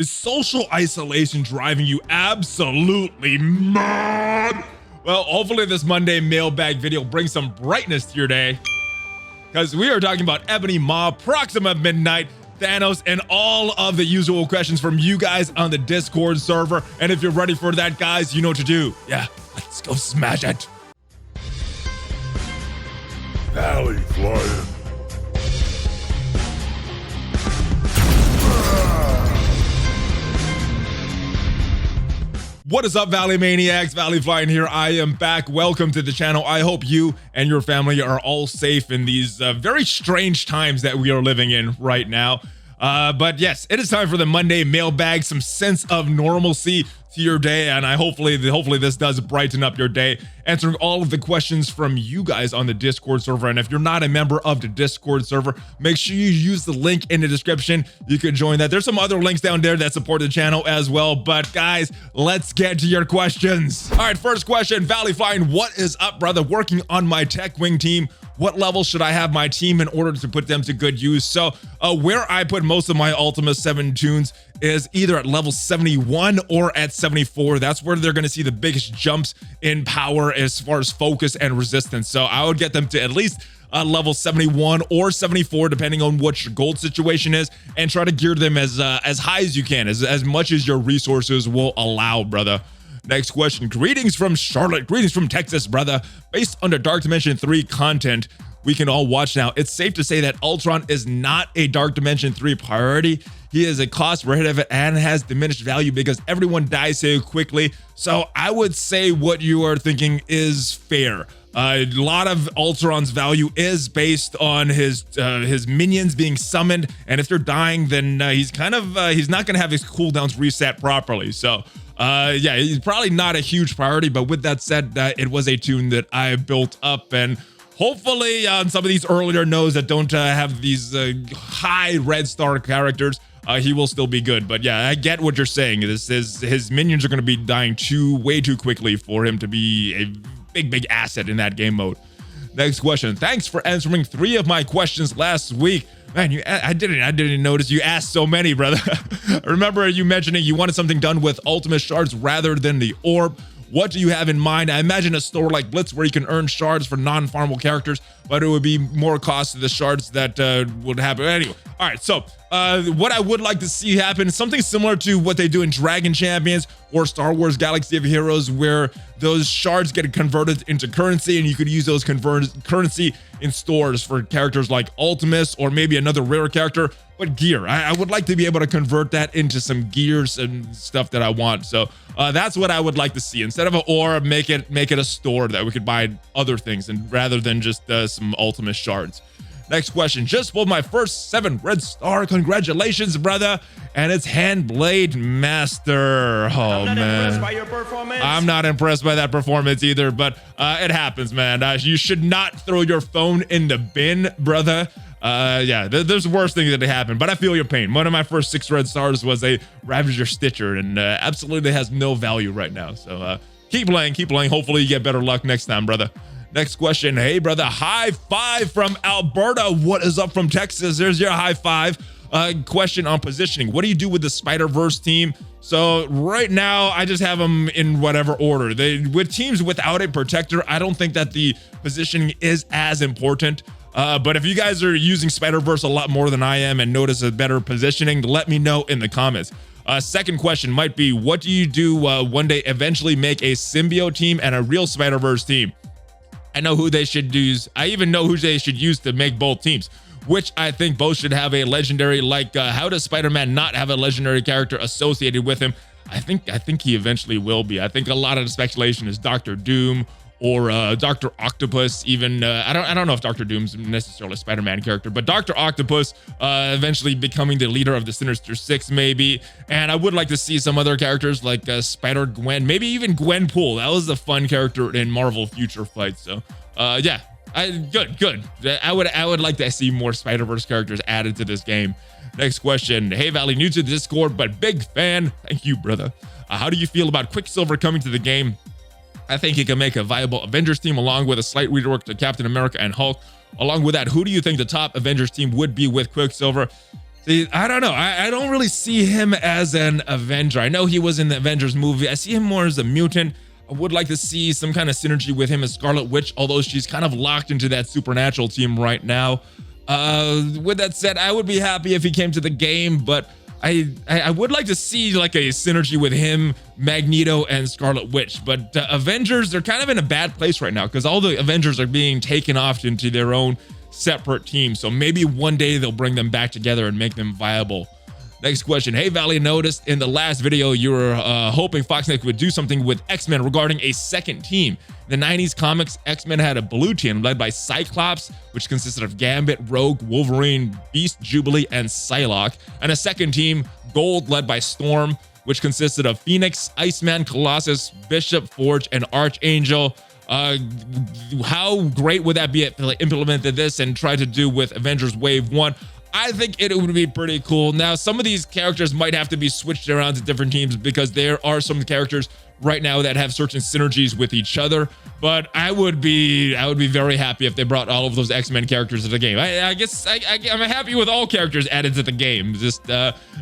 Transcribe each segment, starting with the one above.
Is social isolation driving you absolutely mad? Well, hopefully this Monday mailbag video brings some brightness to your day, because we are talking about Ebony Maw, Proxima Midnight, Thanos, and all of the usual questions from you guys on the Discord server. And if you're ready for that, guys, you know what to do. Yeah, let's go smash it. ValleyFlyin. What is up, Valley Maniacs? ValleyFlyin here. I am back. Welcome to the channel. I hope you and your family are all safe in these very strange times that we are living in right now. But yes, it is time for the Monday mailbag, some sense of normalcy to your day, and hopefully this does brighten up your day, answering all of the questions from you guys on the Discord server. And if you're not a member of the Discord server, make sure you use the link in the description. You can join that. There's some other links down there that support the channel as well. But guys, let's get to your questions. All right, first question, ValleyFlyin, what is up, brother? Working on my tech wing team. What level should I have my team in order to put them to good use? So where I put most of my Ultima 7 tunes is either at level 71 or at 74. That's where they're going to see the biggest jumps in power as far as focus and resistance. So I would get them to at least level 71 or 74, depending on what your gold situation is, and try to gear them as high as you can, as much as your resources will allow, brother. Next question. Greetings from Charlotte. Greetings from Texas, brother. Based on the Dark Dimension 3 content we can all watch now, it's safe to say that Ultron is not a Dark Dimension 3 priority. He is a cost prohibitive and has diminished value because everyone dies so quickly. So I would say what you are thinking is fair. A lot of Ultron's value is based on his minions being summoned, and if they're dying, then he's not going to have his cooldowns reset properly. So yeah, he's probably not a huge priority, but with that said, it was a tune that I built up, and hopefully on some of these earlier nodes that don't have these high red star characters, he will still be good. But yeah, I get what you're saying. His minions are going to be dying way too quickly for him to be a big asset in that game mode. Next question. Thanks for answering 3 of my questions last week. Man, I didn't notice you asked so many, brother. I remember you mentioning you wanted something done with ultimate shards rather than the orb. What do you have in mind? I imagine a store like Blitz where you can earn shards for non-farmable characters, but it would be more cost to the shards that would happen. Anyway, all right, so what I would like to see happen is something similar to what they do in Dragon Champions or Star Wars Galaxy of Heroes, where those shards get converted into currency, and you could use those currency in stores for characters like Ultimus or maybe another rare character, but gear. I would like to be able to convert that into some gears and stuff that I want. So that's what I would like to see. Instead of an orb, make it a store that we could buy other things, and rather than just some Ultimus shards. Next question. Just pulled my first 7 red star. Congratulations, brother. And it's Handblade Master. Oh, man. I'm not impressed by your performance. I'm not impressed by that performance either, but it happens, man. You should not throw your phone in the bin, brother. Yeah, there's worse things that happen, but I feel your pain. One of my first 6 red stars was a Ravager Stitcher, and absolutely has no value right now. So keep playing. Hopefully you get better luck next time, brother. Next question. Hey, brother, high five from Alberta. What is up from Texas? There's your high five. Question on positioning. What do you do with the Spider-Verse team? So right now, I just have them in whatever order. With teams without a protector, I don't think that the positioning is as important. But if you guys are using Spider-Verse a lot more than I am and notice a better positioning, let me know in the comments. Second question might be, what do you do one day eventually make a symbiote team and a real Spider-Verse team? I know who they should use. I even know who they should use to make both teams, which I think both should have a legendary. Like, how does Spider-Man not have a legendary character associated with him? I think he eventually will be. I think a lot of the speculation is Dr. Doom or Dr. Octopus. Even I don't know if Dr. Doom's necessarily a Spider-Man character, but Dr. Octopus eventually becoming the leader of the Sinister Six, maybe. And I would like to see some other characters like Spider-Gwen, maybe even Gwenpool. That was a fun character in Marvel Future Fight. So yeah, good. I would like to see more Spider-Verse characters added to this game. Next question. Hey, Valley, new to the Discord, but big fan. Thank you, brother. How do you feel about Quicksilver coming to the game? I think he can make a viable Avengers team along with a slight rework to Captain America and Hulk. Along with that, who do you think the top Avengers team would be with Quicksilver? See, I don't know. I don't really see him as an Avenger. I know he was in the Avengers movie. I see him more as a mutant. I would like to see some kind of synergy with him as Scarlet Witch, although she's kind of locked into that supernatural team right now. With that said, I would be happy if he came to the game, but I would like to see like a synergy with him, Magneto, and Scarlet Witch. But Avengers, they're kind of in a bad place right now because all the Avengers are being taken off into their own separate teams. So maybe one day they'll bring them back together and make them viable. Next question. Hey, Valley, noticed in the last video you were hoping Foxneck would do something with X-Men regarding a second team. In the 90s comics, X-Men had a blue team led by Cyclops, which consisted of Gambit, Rogue, Wolverine, Beast, Jubilee, and Psylocke, and a second team, Gold, led by Storm, which consisted of Phoenix, Iceman, Colossus, Bishop, Forge, and Archangel. How great would that be if they implemented this and tried to do with Avengers Wave 1? I think it would be pretty cool. Now, some of these characters might have to be switched around to different teams because there are some characters right now that have certain synergies with each other. But I would be very happy if they brought all of those X-Men characters to the game. I guess I'm happy with all characters added to the game. Just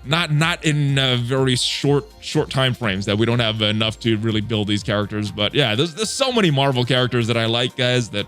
not in very short time frames that we don't have enough to really build these characters. But yeah, there's so many Marvel characters that I like, guys, that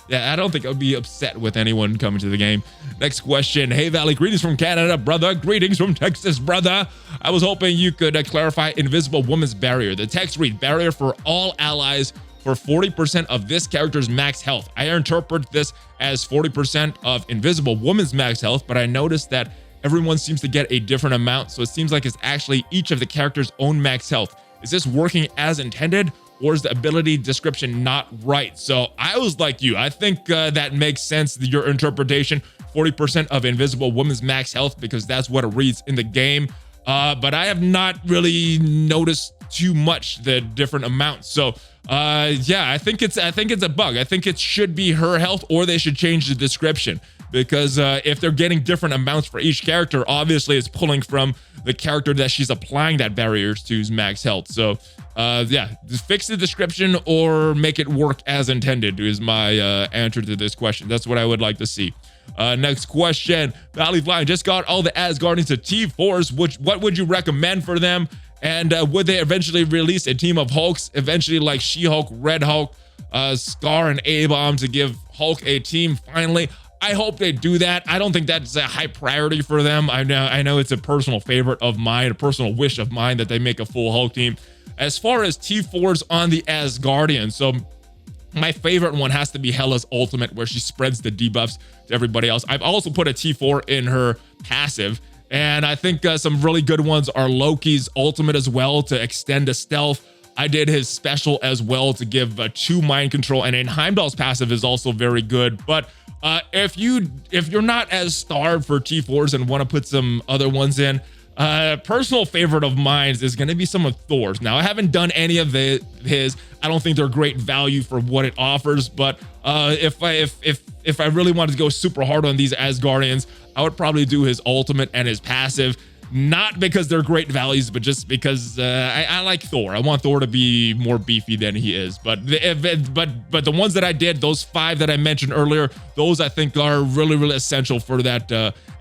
yeah, I don't think I would be upset with anyone coming to the game. Next question. Hey, Valley, greetings from Canada, brother. Greetings from Texas, brother. I was hoping you could clarify Invisible Woman's Barrier. The text read, barrier for all allies for 40% of this character's max health. I interpret this as 40% of Invisible Woman's max health, but I noticed that everyone seems to get a different amount, so it seems like it's actually each of the character's own max health. Is this working as intended? Or is the ability description not right? So I was like you. I think that makes sense, your interpretation. 40% of Invisible Woman's max health, because that's what it reads in the game. But I have not really noticed too much the different amounts. So yeah, I think it's a bug. I think it should be her health, or they should change the description. Because if they're getting different amounts for each character, obviously it's pulling from the character that she's applying that barrier to's max health. So yeah, just fix the description or make it work as intended is my answer to this question. That's what I would like to see. Next question. ValleyFlyin just got all the Asgardians to T4s. What would you recommend for them? And would they eventually release a team of Hulks, eventually like She-Hulk, Red Hulk, Scar, and A-Bomb to give Hulk a team finally? I hope they do that. I don't think that's a high priority for them. I know it's a personal favorite of mine, a personal wish of mine that they make a full Hulk team. As far as T4s on the Asgardians, so my favorite one has to be Hela's ultimate, where she spreads the debuffs to everybody else. I've also put a T4 in her passive, and I think some really good ones are Loki's ultimate as well to extend the stealth. I did his special as well to give 2 mind control, and then Heimdall's passive is also very good. But if you're not as starved for T4s and want to put some other ones in, personal favorite of mine is going to be some of Thor's. Now, I haven't done any of his. I don't think they're great value for what it offers, but if I really wanted to go super hard on these Asgardians, I would probably do his ultimate and his passive. Not because they're great values, but just because I like Thor. I want Thor to be more beefy than he is. But the ones that I did, those 5 that I mentioned earlier, those I think are really, really essential for that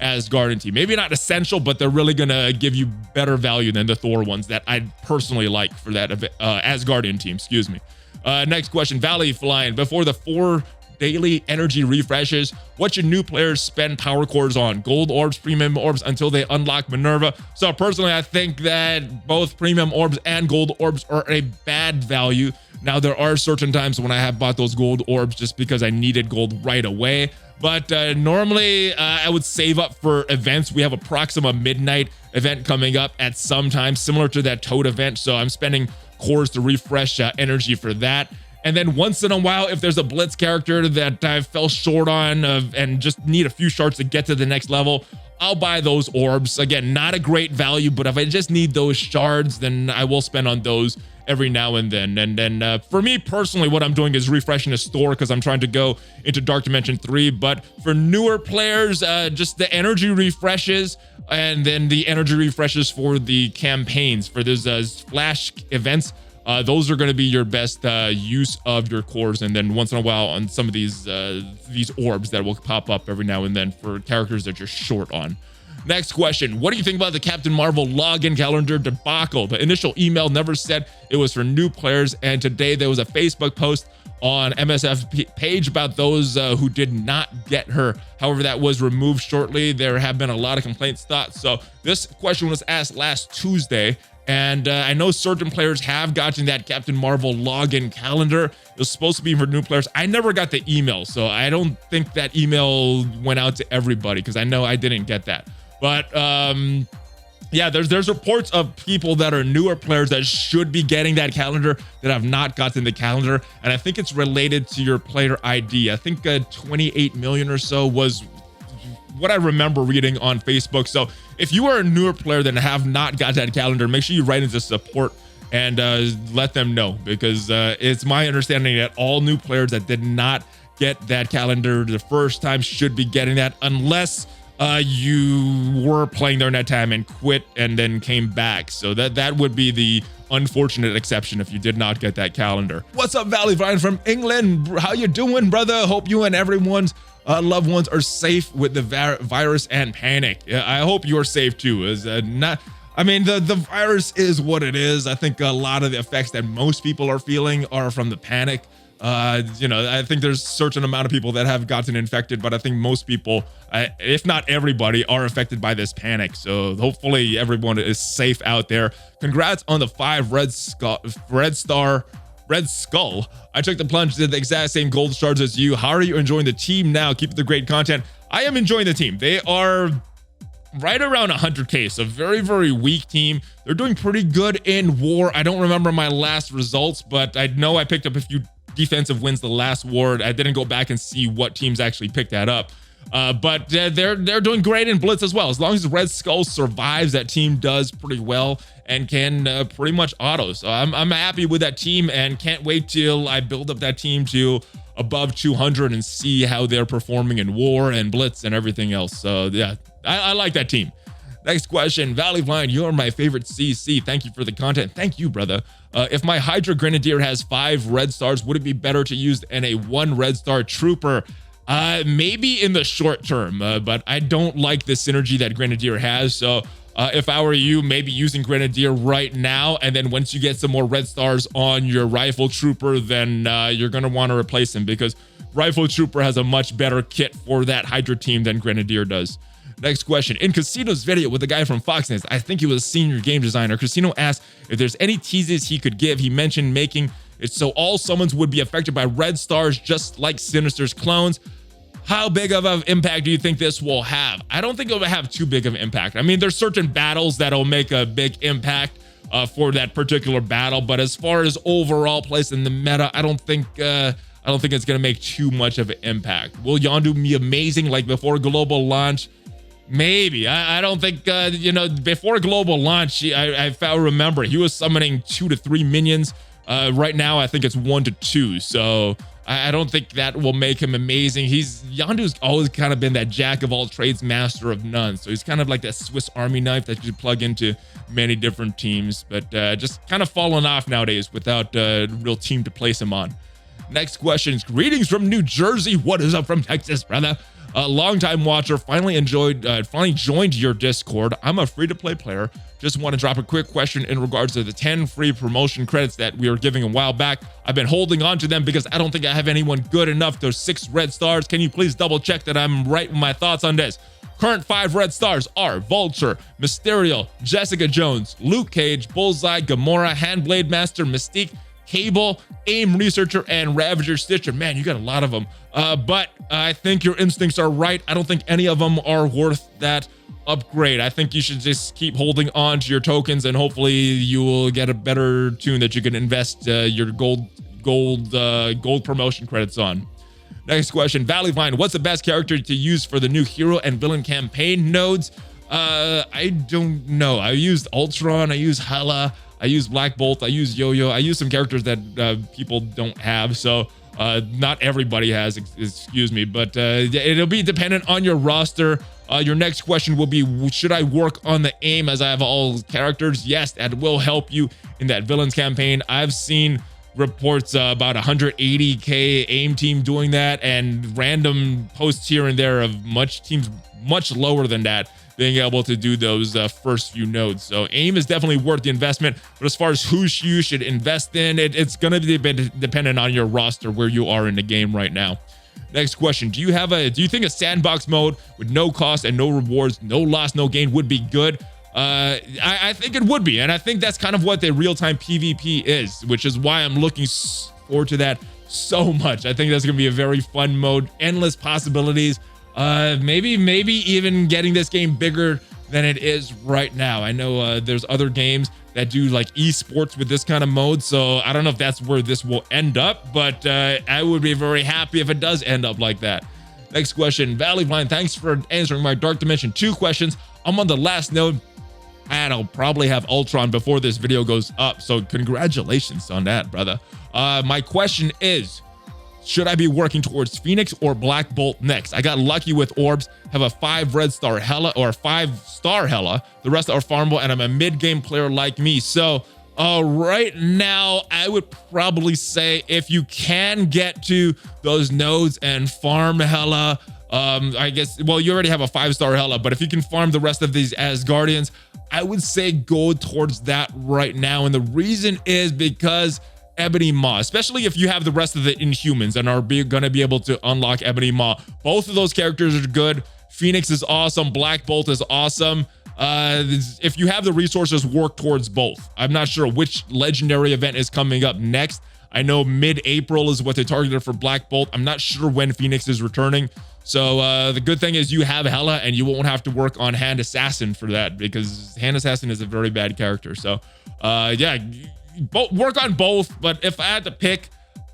Asgardian team. Maybe not essential, but they're really gonna give you better value than the Thor ones that I personally like for that Asgardian team. Excuse me. Next question, ValleyFlyin. Before the 4 daily energy refreshes, what should new players spend power cores on? Gold orbs, premium orbs until they unlock Minerva. So personally, I think that both premium orbs and gold orbs are a bad value. Now, there are certain times when I have bought those gold orbs just because I needed gold right away. But normally, I would save up for events. We have a Proxima Midnight event coming up at some time, similar to that Toad event. So I'm spending cores to refresh energy for that. And then once in a while, if there's a Blitz character that I fell short on and just need a few shards to get to the next level, I'll buy those orbs. Again, not a great value, but if I just need those shards, then I will spend on those every now and then. And then for me personally, what I'm doing is refreshing the store because I'm trying to go into Dark Dimension 3. But for newer players, just the energy refreshes, and then the energy refreshes for the campaigns, for those flash events. Those are going to be your best use of your cores, and then once in a while on some of these orbs that will pop up every now and then for characters that you're short on. Next question. What do you think about the Captain Marvel login calendar debacle? The initial email never said it was for new players, and today there was a Facebook post on MSF page about those who did not get her. However, that was removed shortly. There have been a lot of complaints thought. So this question was asked last Tuesday, and I know certain players have gotten that Captain Marvel login calendar. It was supposed to be for new players. I never got the email, so I don't think that email went out to everybody because I know I didn't get that. But yeah, there's reports of people that are newer players that should be getting that calendar that have not gotten the calendar, and I think it's related to your player ID. I think 28 million or so was what I remember reading on Facebook. So if you are a newer player that have not got that calendar, make sure you write into support and let them know, because it's my understanding that all new players that did not get that calendar the first time should be getting that, unless you were playing during that time and quit and then came back. So that would be the unfortunate exception if you did not get that calendar. What's up, ValleyFlyin from England? How you doing, brother? Hope you and everyone's loved ones are safe with the virus and panic. I hope you're safe too. I mean, the virus is what it is. I think a lot of the effects that most people are feeling are from the panic. I think there's a certain amount of people that have gotten infected, but I think most people, if not everybody, are affected by this panic. So hopefully everyone is safe out there. Congrats on the 5 Red Skull. I took the plunge, did the exact same gold stars as you. How are you enjoying the team now? Keep the great content. I am enjoying the team. They are right around 100k, so very, very weak team. They're doing pretty good in war. I don't remember my last results, but I know I picked up a few defensive wins the last war. I didn't go back and see what teams actually picked that up. But they're doing great in Blitz as well. As long as Red Skull survives, that team does pretty well and can pretty much auto. So I'm happy with that team and can't wait till I build up that team to above 200 and see how they're performing in war and Blitz and everything else. So yeah, I like that team. Next question, ValleyFlyin, you're my favorite CC. Thank you for the content. Thank you, brother. If my Hydra Grenadier has 5 red stars, would it be better to use a 1 red star trooper? Maybe in the short term, but I don't like the synergy that Grenadier has. So if I were you, maybe using Grenadier right now, and then once you get some more red stars on your Rifle Trooper, then you're going to want to replace him, because Rifle Trooper has a much better kit for that Hydra team than Grenadier does. Next question. In Casino's video with the guy from Foxnest, I think he was a senior game designer, Casino asked if there's any teases he could give. He mentioned making it so all summons would be affected by red stars, just like Sinister's clones. How big of an impact do you think this will have? I don't think it will have too big of an impact. I mean, there's certain battles that'll make a big impact for that particular battle, but as far as overall place in the meta, I don't think it's going to make too much of an impact. Will Yondu be amazing like before global launch? Maybe. I don't think, before global launch, I remember he was summoning 2 to 3 minions. Right now, I think it's 1 to 2. So I don't think that will make him amazing. Yondu's always kind of been that jack of all trades, master of none. So he's kind of like that Swiss Army knife that you plug into many different teams, but just kind of fallen off nowadays without a real team to place him on. Next question is, greetings from New Jersey. What is up from Texas, brother? A longtime watcher, finally joined your Discord. I'm a free-to-play player. Just want to drop a quick question in regards to the 10 free promotion credits that we were giving a while back. I've been holding on to them because I don't think I have anyone good enough. There's 6 red stars. Can you please double check that I'm right with my thoughts on this? Current 5 red stars are Vulture, Mysterio, Jessica Jones, Luke Cage, Bullseye, Gamora, Handblade Master, Mystique, Cable, AIM Researcher, and Ravager Stitcher. Man, you got a lot of them. But I think your instincts are right. I don't think any of them are worth that upgrade. I think you should just keep holding on to your tokens, and hopefully you will get a better tune that you can invest your gold promotion credits on. Next question, ValleyFlyin, what's the best character to use for the new hero and villain campaign nodes? I don't know. I used Ultron, I used Hala, I use Black Bolt, I use Yo-Yo, I use some characters that people don't have, so not everybody has, excuse me, but it'll be dependent on your roster. Your next question will be, should I work on the aim as I have all characters? Yes, that will help you in that villains campaign. I've seen reports about 180k aim team doing that, and random posts here and there of teams much lower than that being able to do those first few nodes. So AIM is definitely worth the investment, but as far as who you should invest in, it's going to be dependent on your roster, where you are in the game right now. Next question, do you think a sandbox mode with no cost and no rewards, no loss, no gain would be good? I think it would be, and I think that's kind of what the real-time PvP is, which is why I'm looking forward to that so much. I think that's gonna be a very fun mode, endless possibilities. Maybe even getting this game bigger than it is right now. I know there's other games that do like esports with this kind of mode, so I don't know if that's where this will end up, but I would be very happy if it does end up like that. Next question, ValleyFlyin, thanks for answering my Dark Dimension 2 questions. I'm on the last node, and I'll probably have Ultron before this video goes up, so congratulations on that, brother. My question is, should I be working towards Phoenix or Black Bolt next? I got lucky with orbs, have a 5 red star Hela or 5-star Hela. The rest are farmable, and I'm a mid-game player like me. So right now, I would probably say if you can get to those nodes and farm Hela, I guess, well, you already have a 5-star Hela, but if you can farm the rest of these Asgardians, I would say go towards that right now. And the reason is because Ebony Maw, especially if you have the rest of the Inhumans and are gonna be able to unlock Ebony Maw. Both of those characters are good. Phoenix is awesome. Black Bolt is awesome. If you have the resources, work towards both. I'm not sure which legendary event is coming up next. I know mid-April is what they targeted for Black Bolt. I'm not sure when Phoenix is returning. So the good thing is you have Hela, and you won't have to work on Hand Assassin for that, because Hand Assassin is a very bad character. So yeah, work on both, but if I had to pick,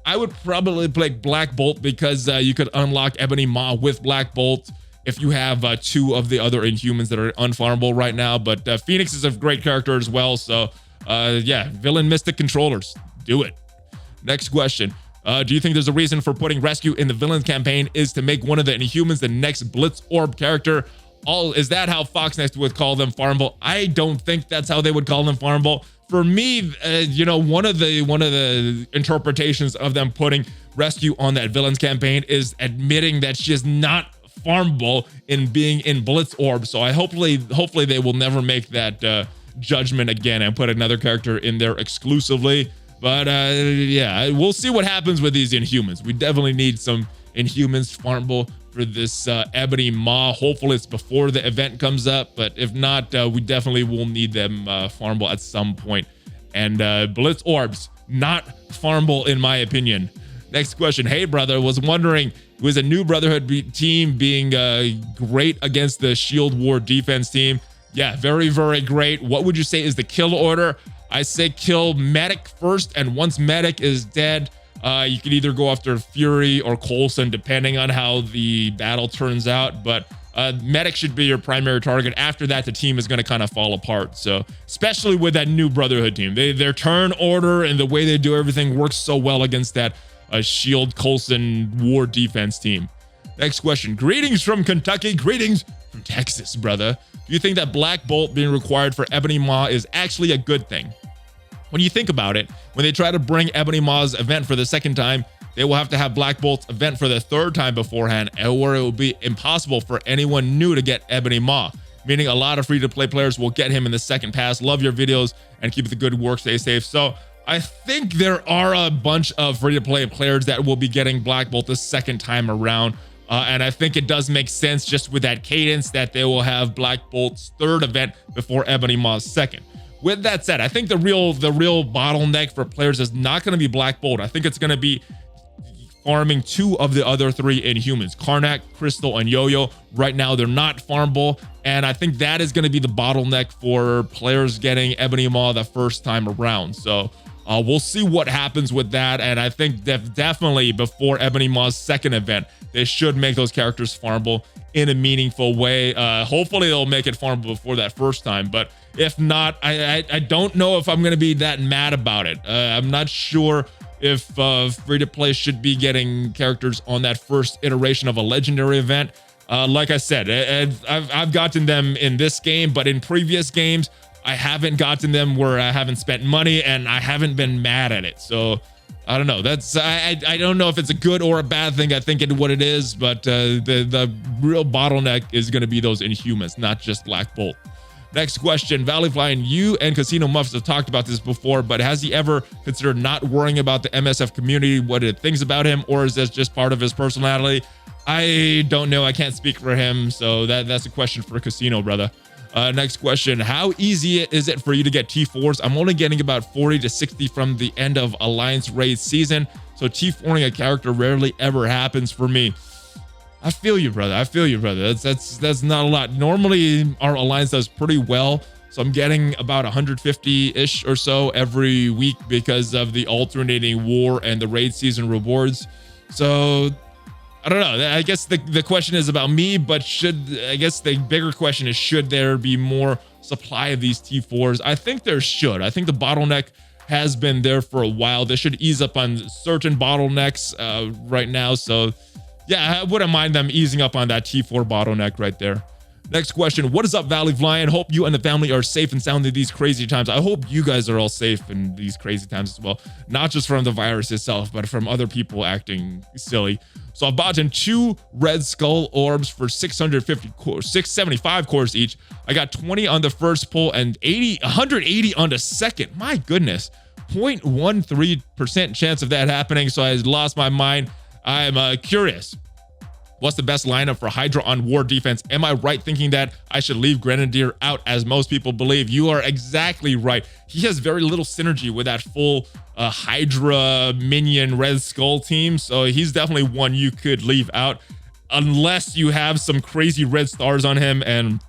I would probably play Black Bolt, because you could unlock Ebony Maw with Black Bolt if you have 2 of the other Inhumans that are unfarmable right now. But Phoenix is a great character as well, so yeah, Villain Mystic Controllers, do it. Next question, do you think there's a reason for putting Rescue in the villain campaign is to make one of the Inhumans the next Blitz Orb character? Is that how Foxnext would call them, farmable? I don't think that's how they would call them, farmable. For me, you know, one of the interpretations of them putting Rescue on that villains campaign is admitting that she's not farmable in being in Blitz Orb. So hopefully they will never make that judgment again and put another character in there exclusively. But yeah, we'll see what happens with these Inhumans. We definitely need some Inhumans farmable for this Ebony Maw. Hopefully it's before the event comes up, but if not, we definitely will need them farmable at some point. And Blitz Orbs, not farmable in my opinion. Next question, hey brother, was wondering, was a new Brotherhood team being great against the Shield War defense team? Yeah, very, very great. What would you say is the kill order? I say kill Medic first, and once Medic is dead, you can either go after Fury or Coulson, depending on how the battle turns out. But Medic should be your primary target. After that, the team is going to kind of fall apart. So, especially with that new Brotherhood team, their turn order and the way they do everything works so well against that Shield Coulson War defense team. Next question. Greetings from Kentucky. Greetings from Texas, brother. Do you think that Black Bolt being required for Ebony Maw is actually a good thing? When you think about it, when they try to bring Ebony Maw's event for the second time, they will have to have Black Bolt's event for the third time beforehand, or it will be impossible for anyone new to get Ebony Maw, meaning a lot of free-to-play players will get him in the second pass. Love your videos and keep the good work. Stay safe. So I think there are a bunch of free-to-play players that will be getting Black Bolt the second time around. And I think it does make sense just with that cadence that they will have Black Bolt's third event before Ebony Maw's second. With that said, I think the real bottleneck for players is not going to be Black Bolt. I think it's going to be farming 2 of the other 3 Inhumans, Karnak, Crystal, and Yo-Yo. Right now, they're not farmable, and I think that is going to be the bottleneck for players getting Ebony Maw the first time around. So we'll see what happens with that, and I think definitely before Ebony Maw's second event, they should make those characters farmable in a meaningful way. Hopefully they'll make it farmable before that first time, but if not, I don't know if I'm going to be that mad about it. I'm not sure if free-to-play should be getting characters on that first iteration of a legendary event. Like I said, I've gotten them in this game, but in previous games, I haven't gotten them where I haven't spent money and I haven't been mad at it. So I don't know. That's I don't know if it's a good or a bad thing. I think it what it is, but the real bottleneck is going to be those Inhumans, not just Black Bolt. Next question, ValleyFlyin, you and Casino Muffs have talked about this before, but has he ever considered not worrying about the MSF community, what it thinks about him, or is this just part of his personality? I don't know. I can't speak for him, so that's a question for Casino, brother. Next question, how easy is it for you to get T4s? I'm only getting about 40 to 60 from the end of Alliance raid season, so T4ing a character rarely ever happens for me. I feel you, brother. I feel you, brother. That's not a lot. Normally, our Alliance does pretty well, so I'm getting about 150-ish or so every week because of the alternating war and the raid season rewards. So I don't know. I guess the question is about me, but I guess the bigger question is, should there be more supply of these T4s? I think there should. I think the bottleneck has been there for a while. They should ease up on certain bottlenecks right now. So yeah, I wouldn't mind them easing up on that T4 bottleneck right there. Next question, what is up, ValleyFlyin? Hope you and the family are safe and sound in these crazy times. I hope you guys are all safe in these crazy times as well. Not just from the virus itself, but from other people acting silly. So I bought in 2 red Skull Orbs for 650 cores, 675 cores each. I got 20 on the first pull and 180 on the second. My goodness, 0.13% chance of that happening. So I lost my mind. I'm curious. What's the best lineup for Hydra on war defense? Am I right thinking that I should leave Grenadier out as most people believe? You are exactly right. He has very little synergy with that full Hydra minion Red Skull team. So he's definitely one you could leave out unless you have some crazy red stars on him and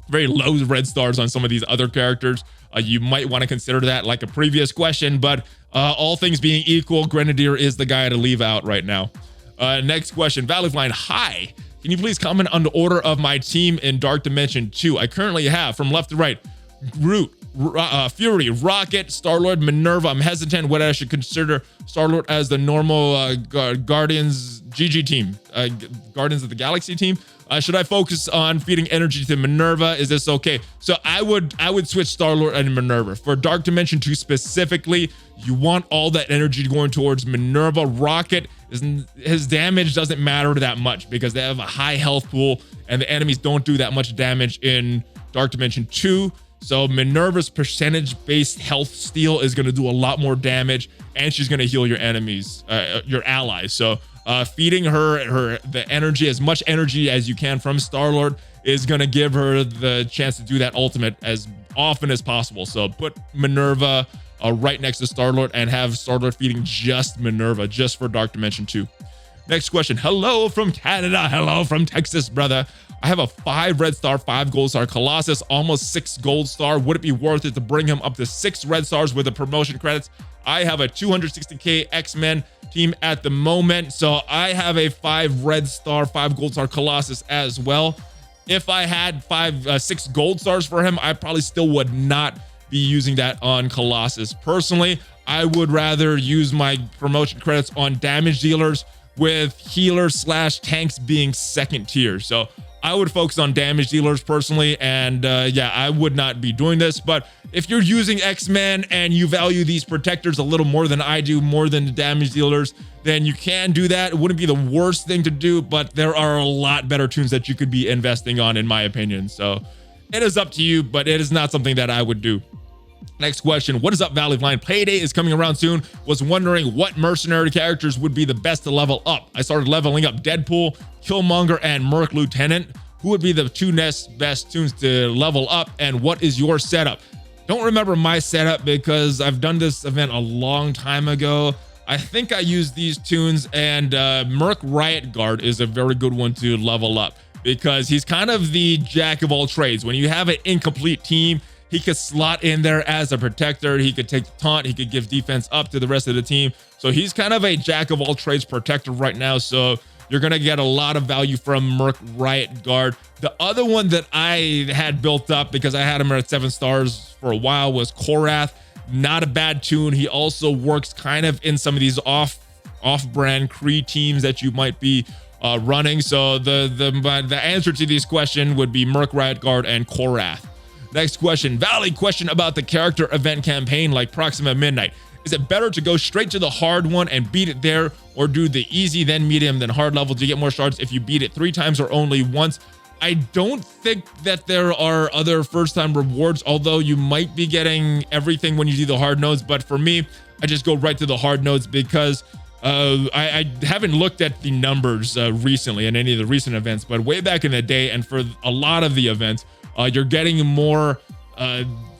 very low red stars on some of these other characters. You might want to consider that like a previous question, but all things being equal, Grenadier is the guy to leave out right now. Next question, ValleyFlyin, hi. Can you please comment on the order of my team in Dark Dimension 2? I currently have, from left to right, Groot, Fury, Rocket, Star-Lord, Minerva. I'm hesitant whether I should consider Star-Lord as the normal Guardians GG team, Guardians of the Galaxy team. Should I focus on feeding energy to Minerva? Is this okay? So I would switch Star-Lord and Minerva. For Dark Dimension 2 specifically, you want all that energy going towards Minerva. Rocket, his damage doesn't matter that much because they have a high health pool and the enemies don't do that much damage in Dark Dimension 2. So Minerva's percentage-based health steal is going to do a lot more damage, and she's going to heal your enemies, your allies. So feeding her the energy, as much energy as you can from Star-Lord, is going to give her the chance to do that ultimate as often as possible. So put Minerva right next to Star-Lord and have Star-Lord feeding just Minerva, just for Dark Dimension 2. Next question. Hello from Canada. Hello from Texas, brother. I have a 5 red star, 5 gold star Colossus, almost 6 gold star. Would it be worth it to bring him up to 6 red stars with the promotion credits? I have a 260k X-Men team at the moment, so I have a 5 red star, 5 gold star Colossus as well. If I had 6 gold stars for him, I probably still would not be using that on Colossus. Personally, I would rather use my promotion credits on damage dealers, with healers / tanks being second tier. So I would focus on damage dealers personally, and yeah, I would not be doing this. But if you're using X-Men and you value these protectors a little more than I do, more than the damage dealers, then you can do that. It wouldn't be the worst thing to do, but there are a lot better tunes that you could be investing on, in my opinion. So it is up to you, but it is not something that I would do. Next question, what is up, ValleyFlyin? Payday is coming around soon. Was wondering what mercenary characters would be the best to level up. I started leveling up Deadpool, Killmonger, and Merc Lieutenant. Who would be the 2 next best tunes to level up, and what is your setup? Don't remember my setup because I've done this event a long time ago. I think I used these tunes, and Merc Riot Guard is a very good one to level up because he's kind of the jack of all trades. When you have an incomplete team, he could slot in there as a protector. He could take the taunt. He could give defense up to the rest of the team. So he's kind of a jack of all trades protector right now. So you're going to get a lot of value from Merc Riot Guard. The other one that I had built up because I had him at 7 stars for a while was Korath. Not a bad tune. He also works kind of in some of these off-brand Kree teams that you might be running. So the answer to this question would be Merc Riot Guard and Korath. Next question, Valley question about the character event campaign like Proxima Midnight. Is it better to go straight to the hard one and beat it there, or do the easy, then medium, then hard level to get more shards if you beat it 3 times or only once? I don't think that there are other first-time rewards, although you might be getting everything when you do the hard nodes. But for me, I just go right to the hard nodes because I haven't looked at the numbers recently in any of the recent events, but way back in the day, and for a lot of the events, you're getting more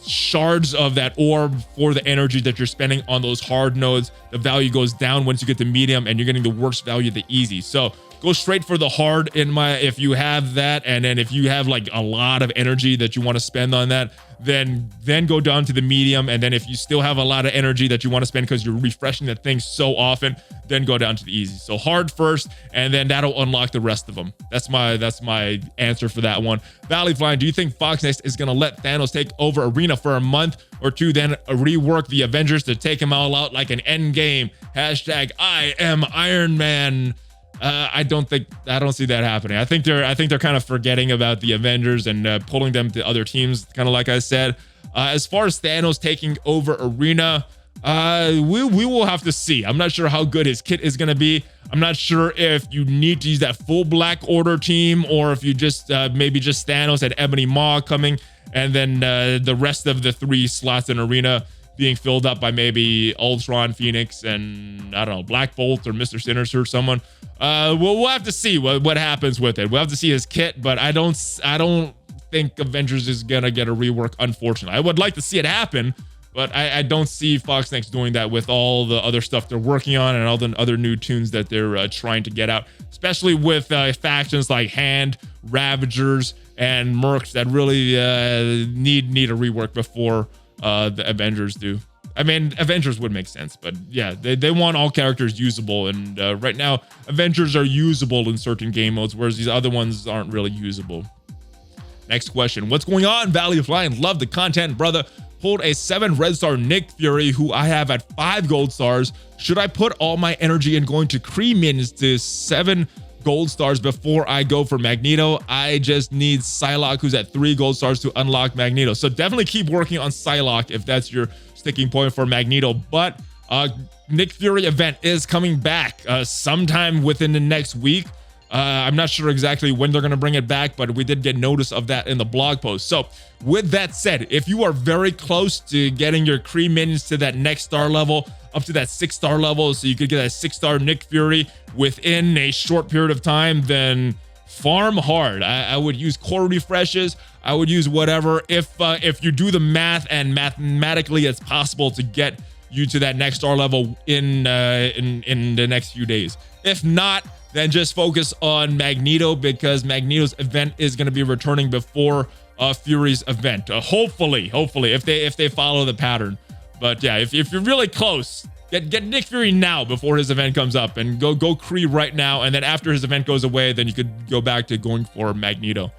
shards of that orb for the energy that you're spending on those hard nodes. The value goes down once you get the medium, and you're getting the worst value the easy. So go straight for the hard if you have that, and then if you have like a lot of energy that you want to spend on that, then go down to the medium. And then if you still have a lot of energy that you want to spend because you're refreshing the thing so often, then go down to the easy. So hard first, and then that'll unlock the rest of them. That's my answer for that one. ValleyFlyin, do you think Fox Next is gonna let Thanos take over Arena for a month or two, then rework the Avengers to take them all out like an end game? Hashtag I am Iron Man. I don't see that happening. I think they're kind of forgetting about the Avengers and pulling them to other teams, kind of like I said. As far as Thanos taking over Arena, we will have to see. I'm not sure how good his kit is going to be. I'm not sure if you need to use that full Black Order team, or if you just maybe just Thanos and Ebony Maw coming, and then the rest of the 3 slots in Arena being filled up by maybe Ultron, Phoenix, and I don't know, Black Bolt or Mr. Sinister or someone. We'll have to see what happens with it. We'll have to see his kit, but I don't think Avengers is gonna get a rework, unfortunately. I would like to see it happen, but I don't see Fox Next doing that with all the other stuff they're working on and all the other new tunes that they're trying to get out, especially with factions like Hand, Ravagers, and Mercs that really need a rework before the Avengers do. I mean, Avengers would make sense, but yeah, they want all characters usable, and right now Avengers are usable in certain game modes, whereas these other ones aren't really usable. Next question, what's going on, ValleyFlyin? Love the content, brother. Pulled a 7 red star Nick Fury, who I have at 5 gold stars. Should I put all my energy in going to Kree minions to 7 gold stars before I go for Magneto? I just need Psylocke, who's at 3 gold stars, to unlock Magneto. So definitely keep working on Psylocke if that's your sticking point for Magneto. But Nick Fury event is coming back sometime within the next week. I'm not sure exactly when they're going to bring it back, but we did get notice of that in the blog post. So with that said, if you are very close to getting your Kree minions to that next star level, up to that 6-star level, so you could get a 6-star Nick Fury within a short period of time, then farm hard. I would use core refreshes. I would use whatever. If you do the math, and mathematically it's possible to get you to that next star level in the next few days. If not, then just focus on Magneto, because Magneto's event is going to be returning before Fury's event. Hopefully, if they follow the pattern. But yeah, if you're really close, get Nick Fury now before his event comes up, and go Kree right now, and then after his event goes away, then you could go back to going for Magneto.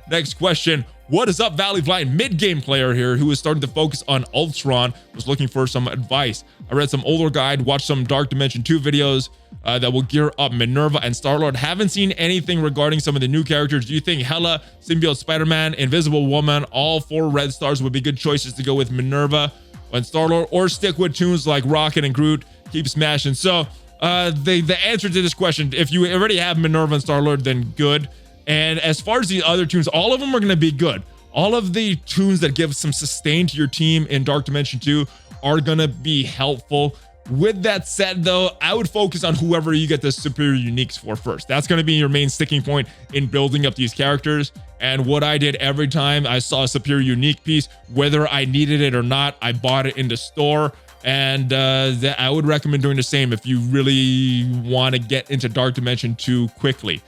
Next question. What is up, ValleyFlyin? Mid-game player here who is starting to focus on Ultron, was looking for some advice. I read some older guide, watched some Dark Dimension 2 videos that will gear up Minerva and Star-Lord. Haven't seen anything regarding some of the new characters. Do you think Hela, Symbiote Spider-Man, Invisible Woman, all 4 red stars would be good choices to go with Minerva and Star-Lord, or stick with tunes like Rocket and Groot, keep smashing? So the answer to this question, if you already have Minerva and Star-Lord, then good. And as far as the other tunes, all of them are going to be good. All of the tunes that give some sustain to your team in Dark Dimension 2 are going to be helpful. With that said, though, I would focus on whoever you get the superior uniques for first. That's going to be your main sticking point in building up these characters. And what I did every time I saw a superior unique piece, whether I needed it or not, I bought it in the store. And I would recommend doing the same if you really want to get into Dark Dimension 2 quickly.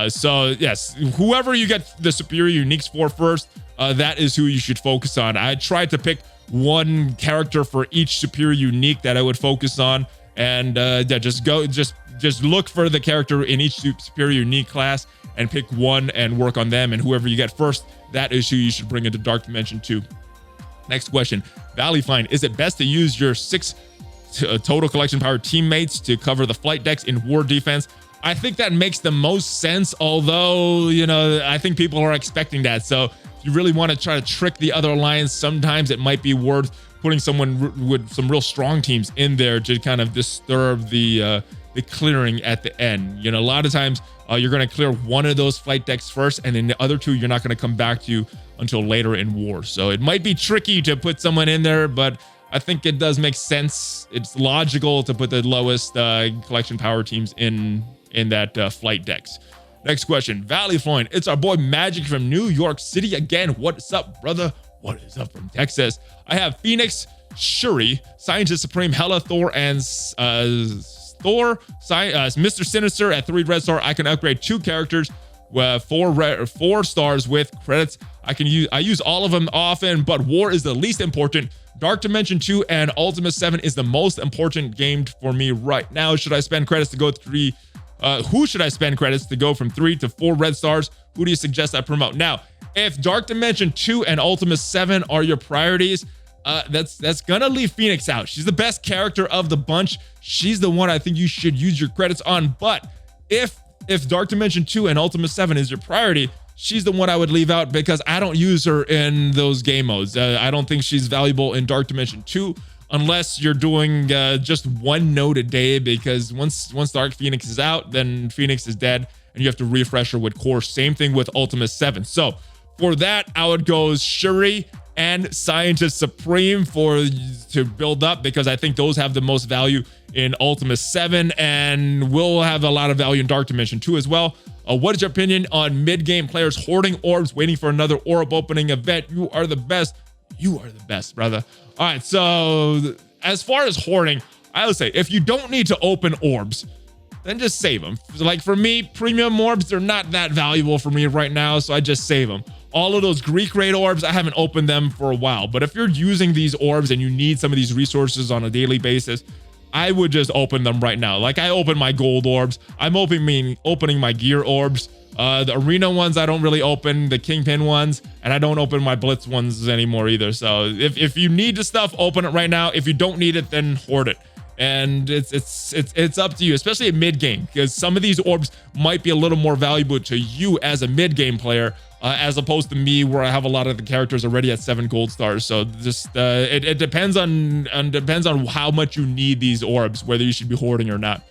So yes, whoever you get the superior uniques for first, that is who you should focus on. I tried to pick one character for each superior unique that I would focus on, and yeah, just look for the character in each superior unique class and pick one and work on them. And whoever you get first, that is who you should bring into Dark Dimension 2. Next question, ValleyFlyin, is it best to use your 6 total collection power teammates to cover the flight decks in war defense? I think that makes the most sense, although, you know, I think people are expecting that. So if you really want to try to trick the other alliance, sometimes it might be worth putting someone with some real strong teams in there to kind of disturb the clearing at the end. You know, a lot of times you're going to clear one of those flight decks first, and then the other two you're not going to come back to until later in war. So it might be tricky to put someone in there, but I think it does make sense. It's logical to put the lowest collection power teams in that flight decks. Next question, ValleyFlyin. It's our boy Magic from New York City again. What's up, brother? What is up from Texas? I have Phoenix, Shuri, Scientist Supreme, Hela, Thor, and Mr. Sinister at 3 red star. I can upgrade 2 characters, 4 stars with credits. I use all of them often, but War is the least important. Dark Dimension 2 and Ultimate 7 is the most important game for me right now. Should I spend credits to go 3? Who should I spend credits to go from 3 to 4 red stars? Who do you suggest I promote? Now, if Dark Dimension 2 and Ultimate 7 are your priorities, that's gonna leave Phoenix out. She's the best character of the bunch. She's the one I think you should use your credits on. But if Dark Dimension 2 and Ultimate 7 is your priority, she's the one I would leave out because I don't use her in those game modes. I don't think she's valuable in Dark Dimension 2 unless you're doing just 1 node a day, because once Dark Phoenix is out, then Phoenix is dead and you have to refresh her with core. Same thing with Ultimate 7. So for that, I would go Shuri and Scientist Supreme to build up, because I think those have the most value in Ultimate 7 and will have a lot of value in Dark Dimension 2 as well. What is your opinion on mid-game players hoarding orbs, waiting for another orb opening event? You are the best. You are the best, brother. All right, so as far as hoarding, I would say if you don't need to open orbs, then just save them. Like for me, premium orbs, they're not that valuable for me right now, so I just save them. All of those Greek raid orbs, I haven't opened them for a while, but if you're using these orbs and you need some of these resources on a daily basis, I would just open them right now. Like I open my gold orbs. I'm opening my gear orbs. The arena ones I don't really open, the kingpin ones, and I don't open my blitz ones anymore either. So if you need the stuff, open it right now. If you don't need it, then hoard it. And it's up to you, especially at mid game, because some of these orbs might be a little more valuable to you as a mid game player, as opposed to me, where I have a lot of the characters already at 7 gold stars. So just it depends on how much you need these orbs, whether you should be hoarding or not.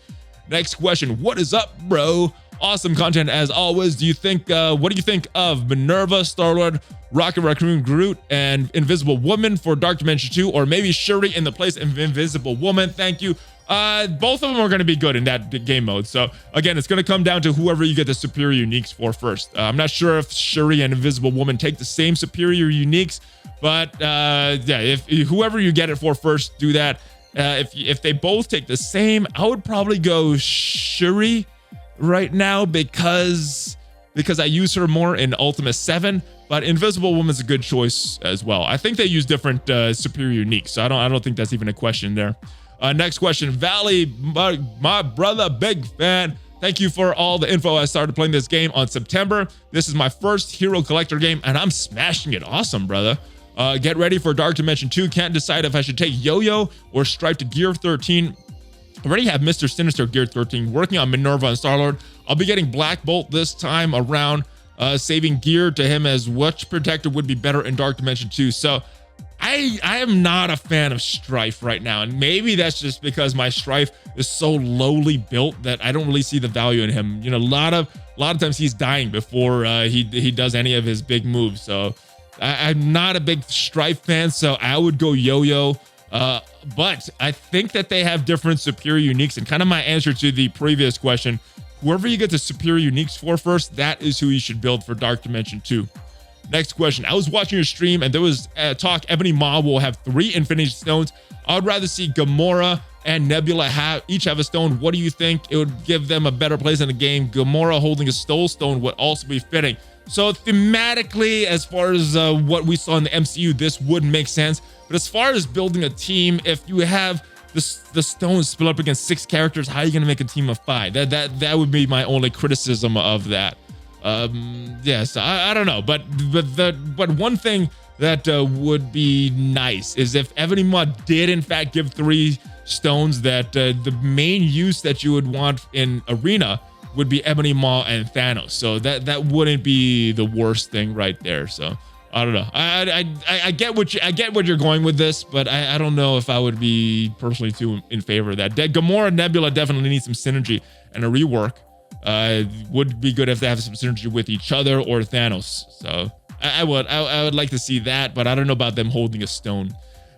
Next question, what is up, bro? Awesome content as always. What do you think of Minerva, Star-Lord, Rocket Raccoon, Groot, and Invisible Woman for Dark Dimension 2, or maybe Shuri in the place of Invisible Woman? Thank you. Both of them are going to be good in that game mode. So again, it's going to come down to whoever you get the superior uniques for first. I'm not sure if Shuri and Invisible Woman take the same superior uniques, but yeah, if whoever you get it for first, do that. If they both take the same, I would probably go Shuri right now because I use her more in Ultimate 7, but Invisible Woman's a good choice as well. I think they use different superior uniques, so I don't think that's even a question there. Next question, Valley, my brother, big fan. Thank you for all the info. I started playing this game on September. This is my first hero collector game, and I'm smashing it. Awesome, brother. Get ready for Dark Dimension 2. Can't decide if I should take Yo-Yo or Stripe to Gear 13. I already have Mr. Sinister Gear 13, working on Minerva and Star-Lord. I'll be getting Black Bolt this time around, saving gear to him, as which protector would be better in Dark Dimension 2. So I am not a fan of Strife right now, and maybe that's just because my Strife is so lowly built that I don't really see the value in him. You know, a lot of times he's dying before he does any of his big moves. So I'm not a big Strife fan, so I would go Yo-Yo. But I think that they have different superior uniques, and kind of my answer to the previous question, whoever you get the superior uniques for first, that is who you should build for Dark Dimension 2. Next question, I was watching your stream and there was talk Ebony Maw will have 3 Infinity Stones. I would rather see Gamora and Nebula each have a stone. What do you think? It would give them a better place in the game. Gamora holding a Soul Stone would also be fitting. So thematically, as far as what we saw in the MCU, this would make sense. But as far as building a team, if you have the stones split up against 6 characters, how are you going to make a team of 5? That would be my only criticism of that. Yes, I don't know, but one thing that would be nice is if Ebony Maw did in fact give 3 stones, that the main use that you would want in Arena would be Ebony Maw and Thanos. So that wouldn't be the worst thing right there. So I don't know. I get what you're going with this, but I don't know if I would be personally too in favor of that. Gamora and Nebula definitely need some synergy and a rework. Would be good if they have some synergy with each other or Thanos. So I would like to see that, but I don't know about them holding a stone.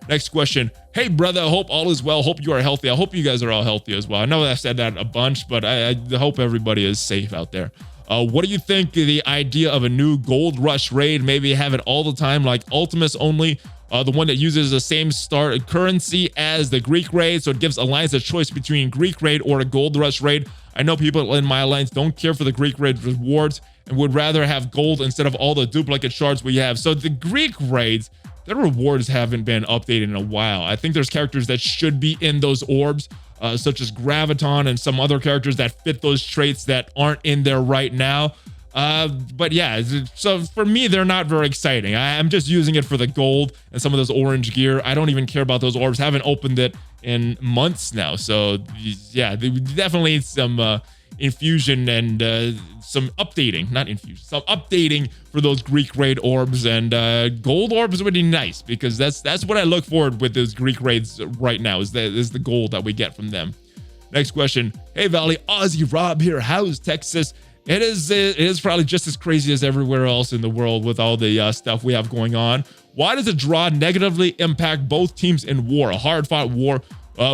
Next question. Hey brother, hope all is well. Hope you are healthy. I hope you guys are all healthy as well. I know I've said that a bunch, but I hope everybody is safe out there. What do you think of the idea of a new Gold Rush raid? Maybe have it all the time, like Ultimus only, the one that uses the same start currency as the Greek raid, so it gives Alliance a choice between Greek raid or a Gold Rush raid. I know people in my Alliance don't care for the Greek raid rewards and would rather have gold instead of all the duplicate shards we have. So the Greek raids, their rewards haven't been updated in a while. I think there's characters that should be in those orbs, such as Graviton and some other characters that fit those traits that aren't in there right now. But yeah, so for me, they're not very exciting. I'm just using it for the gold and some of those orange gear. I don't even care about those orbs. Haven't opened it in months now. So yeah, they definitely need some infusion and some updating, not infusion, some updating for those Greek raid orbs, and gold orbs would be nice because that's what I look forward with those Greek raids right now is the gold that we get from them. Next question. Hey Valley, Aussie Rob here. How's Texas? It is probably just as crazy as everywhere else in the world with all the stuff we have going on. Why does a draw negatively impact both teams in war? A hard-fought war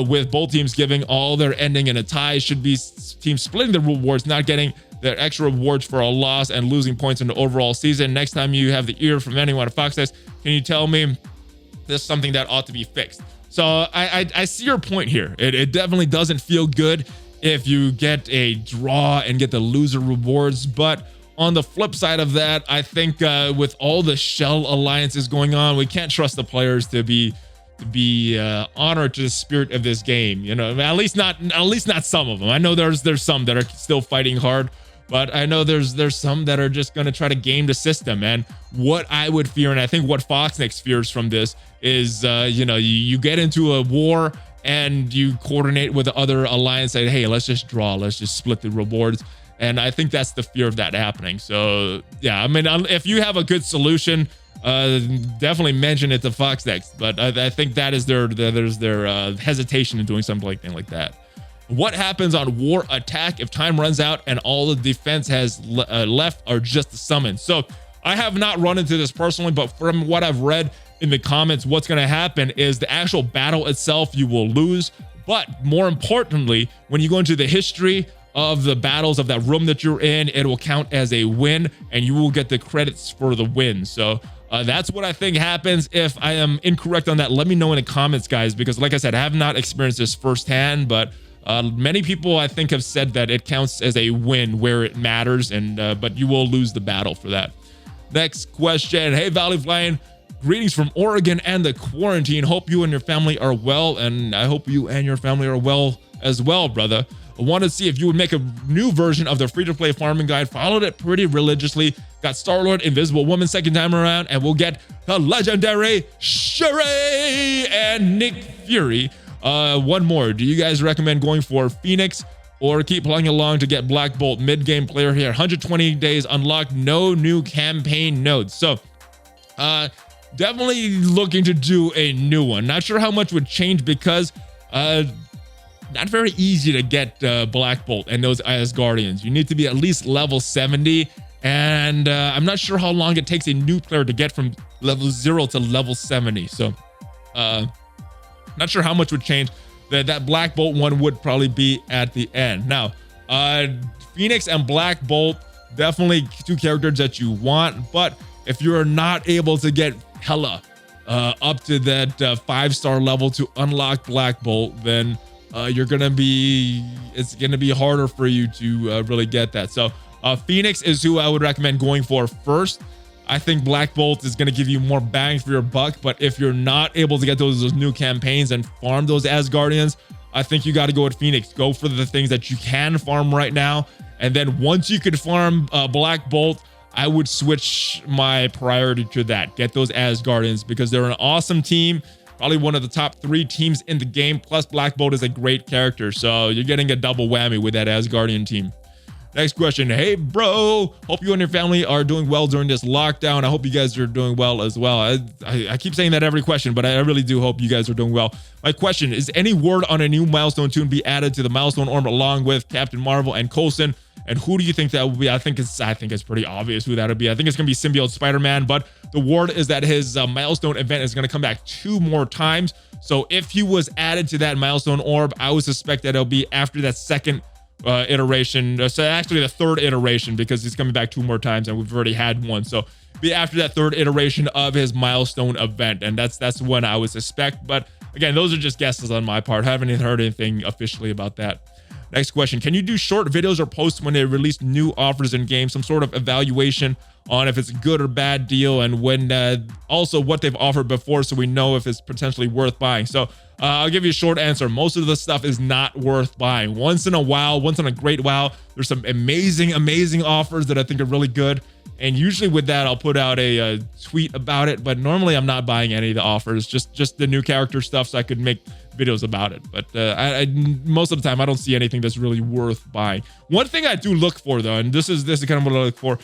with both teams giving all their ending in a tie. Should be teams splitting the rewards, not getting their extra rewards for a loss and losing points in the overall season. Next time you have the ear from anyone at Foxtest, can you tell me this is something that ought to be fixed? So I see your point here. It definitely doesn't feel good if you get a draw and get the loser rewards, but on the flip side of that, I think with all the shell alliances going on, we can't trust the players to be honored to the spirit of this game. You know, at least not some of them. I know there's some that are still fighting hard, but I know there's some that are just going to try to game the system. And what I would fear, and I think what Foxnex fears from this is, you get into a war and you coordinate with the other alliance, say, hey, let's just draw, let's just split the rewards. And I think that's the fear of that happening. So yeah, I mean, if you have a good solution, definitely mention it to Foxnex. But I think that is their hesitation in doing something like that. What happens on war attack if time runs out and all the defense has left are just the summons? So I have not run into this personally, but from what I've read in the comments, what's going to happen is the actual battle itself you will lose. But more importantly, when you go into the history of the battles of that room that you're in, it will count as a win and you will get the credits for the win. So that's what I think happens. If I am incorrect on that, let me know in the comments, guys, because like I said, I have not experienced this firsthand, but many people I think have said that it counts as a win where it matters, and but you will lose the battle for that. Next question. Hey ValleyFlyin, greetings from Oregon and the quarantine. Hope you and your family are well, and I hope you and your family are well as well, brother. I want to see if you would make a new version of the free-to-play farming guide. Followed it pretty religiously. Got Star-Lord, Invisible Woman second time around, and we'll get the legendary Shuri and Nick Fury. One more. Do you guys recommend going for Phoenix or keep playing along to get Black Bolt? Mid-game player here. 120 days unlocked. No new campaign nodes. So, definitely looking to do a new one. Not sure how much would change because not very easy to get Black Bolt and those Asgardians. You need to be at least level 70, and I'm not sure how long it takes a new player to get from level 0 to level 70. So not sure how much would change. That Black Bolt one would probably be at the end. Now, Phoenix and Black Bolt, definitely two characters that you want, but if you're not able to get Hela up to that 5-star level to unlock Black Bolt, then it's gonna be harder for you to really get that. So Phoenix is who I would recommend going for first. I think Black Bolt is going to give you more bang for your buck, but if you're not able to get those new campaigns and farm those Asgardians, I think you got to go with Phoenix. Go for the things that you can farm right now, and then once you could farm Black Bolt, I would switch my priority to that. Get those Asgardians because they're an awesome team, probably one of the top 3 teams in the game, plus Black Bolt is a great character, so you're getting a double whammy with that Asgardian team. Next question. Hey, bro. Hope you and your family are doing well during this lockdown. I hope you guys are doing well as well. I keep saying that every question, but I really do hope you guys are doing well. My question is, any word on a new milestone toon be added to the milestone orb along with Captain Marvel and Coulson? And who do you think that will be? I think it's pretty obvious who that would be. I think it's going to be Symbiote Spider-Man, but the word is that his milestone event is going to come back 2 more times. So if he was added to that milestone orb, I would suspect that it'll be after that second iteration, so actually the 3rd iteration, because he's coming back 2 more times and we've already had one. So be after that 3rd iteration of his milestone event, and that's when I would suspect. But again, those are just guesses on my part. I haven't heard anything officially about that. Next question. Can you do short videos or posts when they release new offers in game? Some sort of evaluation on if it's a good or bad deal, and when also what they've offered before, so we know if it's potentially worth buying. So I'll give you a short answer. Most of the stuff is not worth buying. Once in a while, once in a great while, there's some amazing offers that I think are really good. And usually with that, I'll put out a tweet about it. But normally I'm not buying any of the offers, just the new character stuff, so I could make videos about it. But most of the time, I don't see anything that's really worth buying. One thing I do look for, though, and this is kind of what I look for,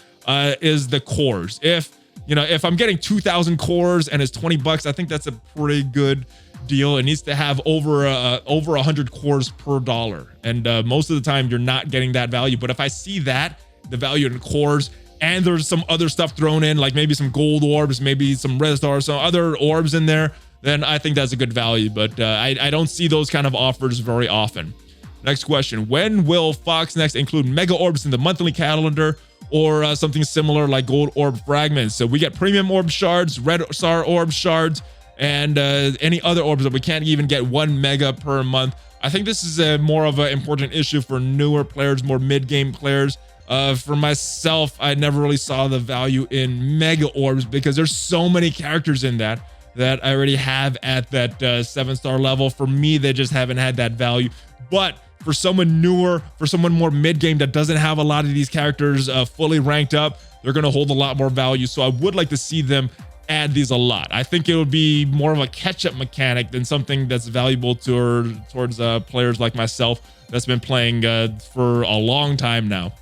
is the cores. If I'm getting 2,000 cores and it's 20 bucks, I think that's a pretty good deal. It needs to have over 100 cores per dollar, and most of the time you're not getting that value. But if I see that, the value in cores, and there's some other stuff thrown in, like maybe some gold orbs, maybe some red stars, some other orbs in there, then I think that's a good value. But I don't see those kind of offers very often. Next question. When will Fox Next include mega orbs in the monthly calendar, or something similar like gold orb fragments? So we get premium orb shards, red star orb shards, and any other orbs that we can't even get 1 mega per month. I think this is a more of an important issue for newer players, more mid-game players. For myself, I never really saw the value in mega orbs because there's so many characters in that I already have at that 7-star level. For me, they just haven't had that value. But for someone newer, for someone more mid-game that doesn't have a lot of these characters fully ranked up, they're going to hold a lot more value. So I would like to see them add these a lot. I think it would be more of a catch-up mechanic than something that's valuable towards players like myself that's been playing for a long time now.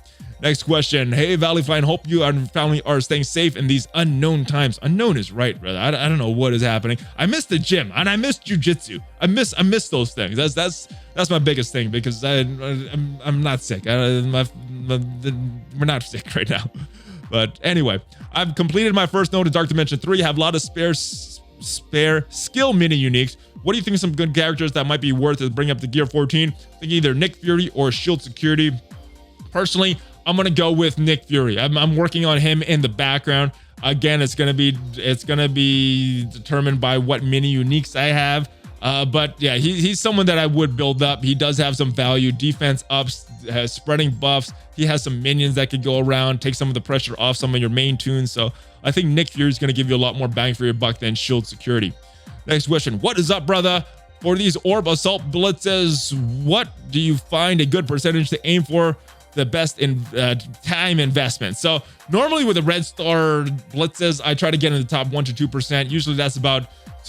Next question. Hey, ValleyFlyin, hope you and family are staying safe in these unknown times. Unknown is right, brother. I don't know what is happening. I miss the gym and I miss jujitsu. I miss those things. That's my biggest thing, because I'm not sick. We're not sick right now. But anyway, I've completed my first node in Dark Dimension 3. Have a lot of spare skill mini uniques. What do you think of some good characters that might be worth to bring up to Gear 14? I think either Nick Fury or Shield Security. Personally, I'm gonna go with Nick Fury. I'm working on him in the background. Again, it's gonna be determined by what mini uniques I have. But yeah, he's someone that I would build up. He does have some value. Defense ups, has spreading buffs. He has some minions that could go around, take some of the pressure off some of your main tunes. So I think Nick Fury is gonna give you a lot more bang for your buck than Shield Security. Next question. What is up, brother? For these orb assault blitzes, what do you find a good percentage to aim for? The best in time investment. So normally with the red star blitzes, I try to get in the top 1 to 2%. Usually that's about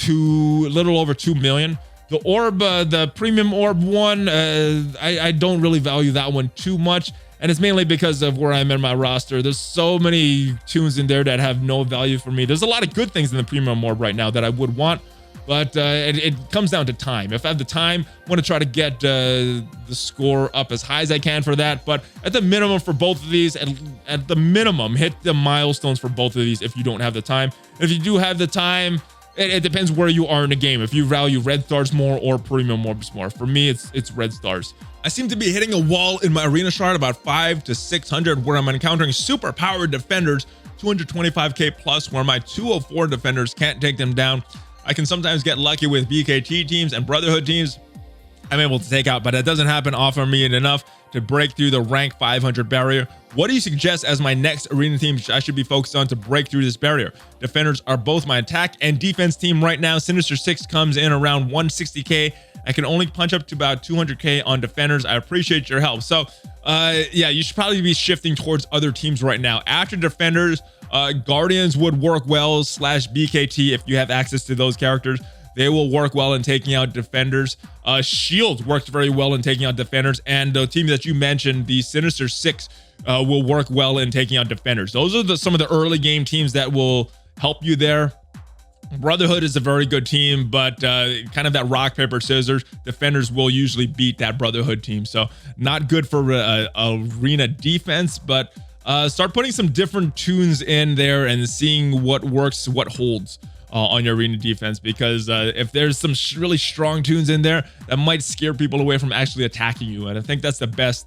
a little over 2 million. The orb, the premium orb one, I don't really value that one too much. And it's mainly because of where I'm in my roster. There's so many tunes in there that have no value for me. There's a lot of good things in the premium orb right now that I would want, but it comes down to time. If I have the time, I want to try to get the score up as high as I can for that. But at the minimum for both of these, at the minimum, hit the milestones for both of these if you don't have the time. If you do have the time, it depends where you are in the game. If you value red stars more or premium orbs more. For me, it's red stars. I seem to be hitting a wall in my arena shard about 500 to 600 where I'm encountering super powered defenders, 225k plus, where my 204 defenders can't take them down. I can sometimes get lucky with BKT teams and Brotherhood teams I'm able to take out, but it doesn't happen often me enough to break through the rank 500 barrier. What do you suggest as my next arena team I should be focused on to break through this barrier? Defenders are both my attack and defense team right now. Sinister 6 comes in around 160k. I can only punch up to about 200k on defenders. I appreciate your help. So yeah, you should probably be shifting towards other teams right now. After defenders, Guardians would work well / BKT if you have access to those characters. They will work well in taking out defenders. Shield worked very well in taking out defenders. And the team that you mentioned, the Sinister 6, will work well in taking out defenders. Those are some of the early game teams that will help you there. Brotherhood is a very good team, but kind of that rock, paper, scissors. Defenders will usually beat that Brotherhood team. So not good for arena defense, but start putting some different tunes in there and seeing what works, what holds on your arena defense. Because if there's some really strong tunes in there, that might scare people away from actually attacking you. And I think that's the best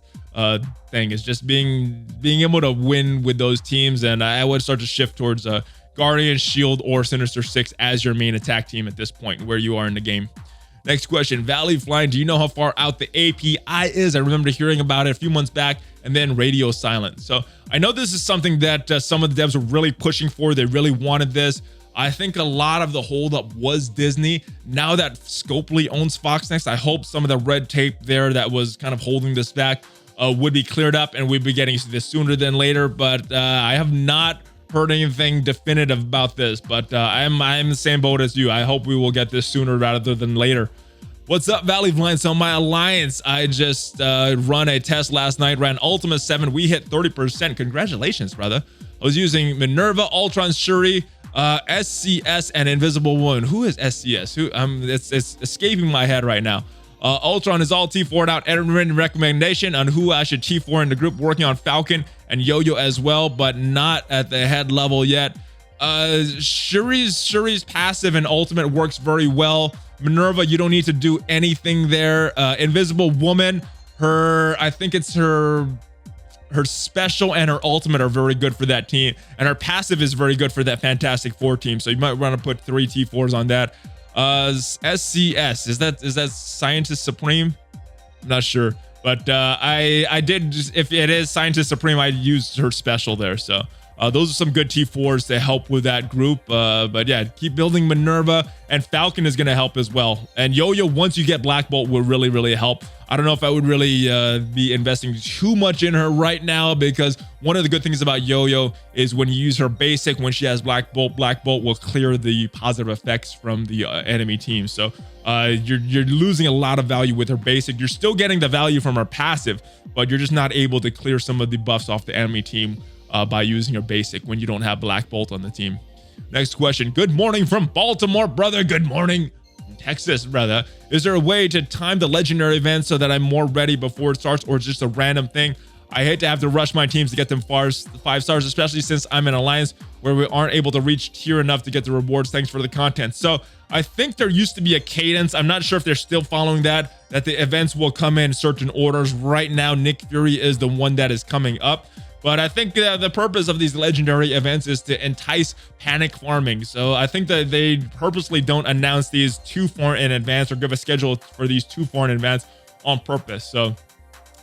thing, is just being able to win with those teams. And I would start to shift towards Guardian, Shield, or Sinister Six as your main attack team at this point where you are in the game. Next question, ValleyFlyin, do you know how far out the API is? I remember hearing about it a few months back, and then radio silence. So I know this is something that some of the devs were really pushing for. They really wanted this. I think a lot of the holdup was Disney. Now that Scopely owns Fox Next, I hope some of the red tape there that was kind of holding this back would be cleared up, and we'd be getting this sooner than later. But I have not heard anything definitive about this, but I'm in the same boat as you. I hope we will get this sooner rather than later. What's up, ValleyFlyin? So my alliance, I just run a test last night, ran Ultima 7. We hit 30%. Congratulations, brother. I was using Minerva, Ultron, Shuri, SCS, and Invisible Woman. Who is SCS? It's escaping my head right now. Ultron is all T4'd out. Written recommendation on who I should T4 in the group. Working on Falcon and Yo-Yo as well, but not at the head level yet. Shuri's passive and ultimate works very well. Minerva, you don't need to do anything there. Invisible Woman, I think it's her special and her ultimate are very good for that team, and her passive is very good for that Fantastic Four team. So you might want to put 3 T4s on that. SCS, is that Scientist Supreme? I'm not sure, but I did just, if it is Scientist Supreme, I used her special there. So those are some good T4s to help with that group. But yeah, keep building Minerva, and Falcon is going to help as well. And Yo-Yo, once you get Black Bolt, will really, really help. I don't know if I would really be investing too much in her right now, because one of the good things about Yo-Yo is when you use her basic, when she has Black Bolt will clear the positive effects from the enemy team. So you're losing a lot of value with her basic. You're still getting the value from her passive, but you're just not able to clear some of the buffs off the enemy team by using your basic when you don't have Black Bolt on the team. Next question. Good morning from Baltimore, brother. Good morning. Texas, brother. Is there a way to time the legendary event so that I'm more ready before it starts, or it's just a random thing? I hate to have to rush my teams to get them 5 stars, especially since I'm in Alliance where we aren't able to reach tier enough to get the rewards. Thanks for the content. So I think there used to be a cadence. I'm not sure if they're still following that the events will come in certain orders. Right now, Nick Fury is the one that is coming up. But I think the purpose of these legendary events is to entice panic farming. So I think that they purposely don't announce these too far in advance, or give a schedule for these too far in advance on purpose. So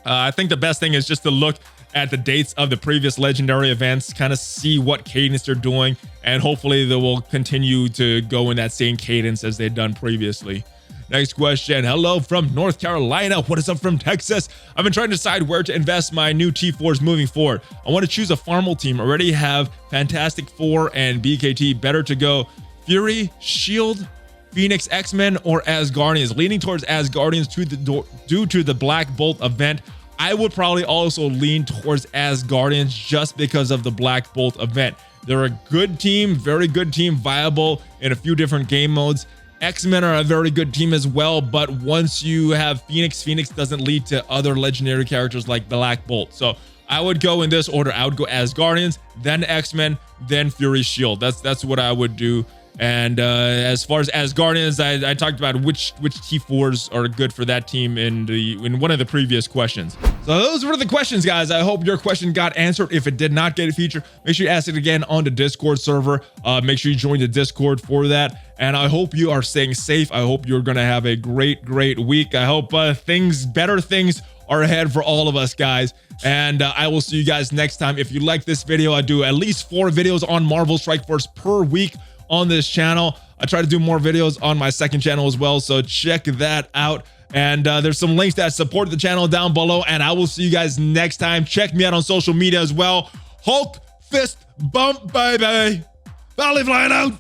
I think the best thing is just to look at the dates of the previous legendary events, kind of see what cadence they're doing, and hopefully they will continue to go in that same cadence as they've done previously. Next question. Hello from North Carolina. What is up from Texas? I've been trying to decide where to invest my new T4s moving forward. I want to choose a farmal team. I already have Fantastic Four and BKT. Better to go Fury, Shield, Phoenix, X-Men, or Asgardians. Leaning towards Asgardians due to the Black Bolt event. I would probably also lean towards Asgardians just because of the Black Bolt event. They're a good team, very good team, viable in a few different game modes. X-Men are a very good team as well, but once you have Phoenix doesn't lead to other legendary characters like Black Bolt. So I would go in this order. I would go Asgardians, then X-Men, then Fury, Shield. That's what I would do. And as far as Asgardians, I talked about which T4s are good for that team in one of the previous questions. So those were the questions, guys. I hope your question got answered. If it did not get a feature, make sure you ask it again on the Discord server. Make sure you join the Discord for that. And I hope you are staying safe. I hope you're going to have a great week. I hope better things are ahead for all of us, guys. And I will see you guys next time. If you like this video, I do at least 4 videos on Marvel Strike Force per week on this channel. I try to do more videos on my second channel as well, so check that out. And there's some links that support the channel down below, and I will see you guys next time. Check me out on social media as well. Hulk fist bump, baby. ValleyFlyin out.